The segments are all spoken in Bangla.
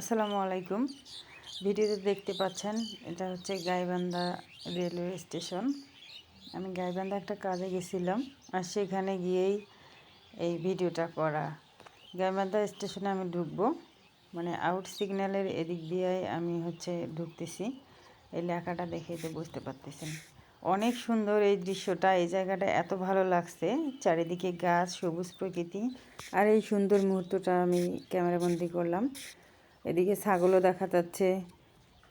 আসসালামু আলাইকুম। ভিডিওতে দেখতে পাচ্ছেন এটা হচ্ছে গাইবান্ধা রেলওয়ে স্টেশন। আমি গাইবান্ধা একটা কাজে গেছিলাম আর সেখানে গিয়েই এই ভিডিওটা করা। গাইবান্ধা স্টেশনে আমি ঢুকবো, মানে আউট সিগন্যালের এদিক দিয়ে আমি ঢুকতেছি। এই লেখাটা দেখে তো বুঝতে পারতেছেন অনেক সুন্দর এই দৃশ্যটা। এই জায়গাটা এত ভালো লাগছে, চারিদিকে গাছ, সবুজ প্রকৃতি। আর এই সুন্দর মুহূর্তটা আমি ক্যামেরাবন্দি করলাম। এদিকে ছাগলও দেখা যাচ্ছে,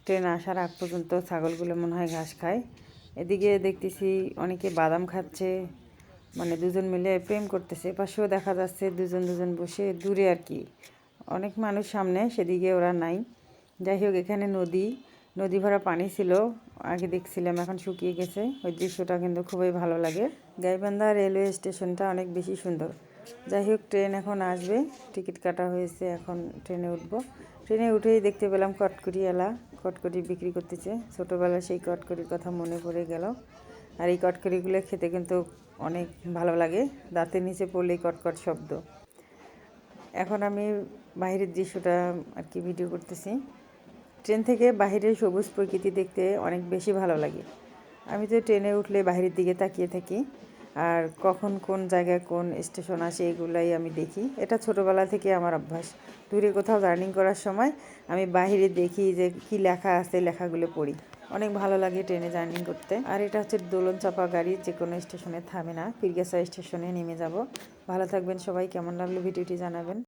ট্রেন আসার আগ পর্যন্ত ছাগলগুলো মনে হয় ঘাস খায়। এদিকে দেখতেছি অনেকে বাদাম খাচ্ছে, মানে দুজন মিলে প্রেম করতেছে। পাশেও দেখা যাচ্ছে দুজন দুজন বসে দূরে আর কি, অনেক মানুষ সামনে, সেদিকে ওরা নাই। যাই হোক, এখানে নদী ভরা পানি ছিল আগে দেখছিলাম, এখন শুকিয়ে গেছে। ওই দৃশ্যটা কিন্তু খুবই ভালো লাগে। গাইবান্ধা রেলওয়ে স্টেশনটা অনেক বেশি সুন্দর। যাই হোক, ট্রেন এখন আসবে, টিকিট কাটা হয়েছে, এখন ট্রেনে উঠবো। ট্রেনে উঠেই দেখতে পেলাম কটকরিওয়ালা কটকরি বিক্রি করতেছে। ছোটোবেলায় সেই কটকরির কথা মনে পড়ে গেল। আর এই কটকরিগুলো খেতে কিন্তু অনেক ভালো লাগে, দাঁতের নিচে পড়লেই কটকট শব্দ। এখন আমি বাইরের দৃশ্যটা আর কি ভিডিও করতেছি। ট্রেন থেকে বাইরের সবুজ প্রকৃতি দেখতে অনেক বেশি ভালো লাগে। আমি তো ট্রেনে উঠলে বাইরের দিকে তাকিয়ে থাকি, আর কখন কোন জায়গায় কোন স্টেশন আসে এগুলাই আমি দেখি। এটা ছোটোবেলা থেকে আমার অভ্যাস। দূরে কোথাও জার্নি করার সময় আমি বাইরে দেখি যে কি লেখা আছে, লেখাগুলো পড়ি। অনেক ভালো লাগে ট্রেনে জার্নি করতে। আর এটা হচ্ছে দোলন চাপা গাড়ি, যে কোনো স্টেশনে থামে না। পীরগাছা স্টেশনে নেমে যাব। ভালো থাকবেন সবাই। কেমন লাগলো ভিডিওটি জানাবেন।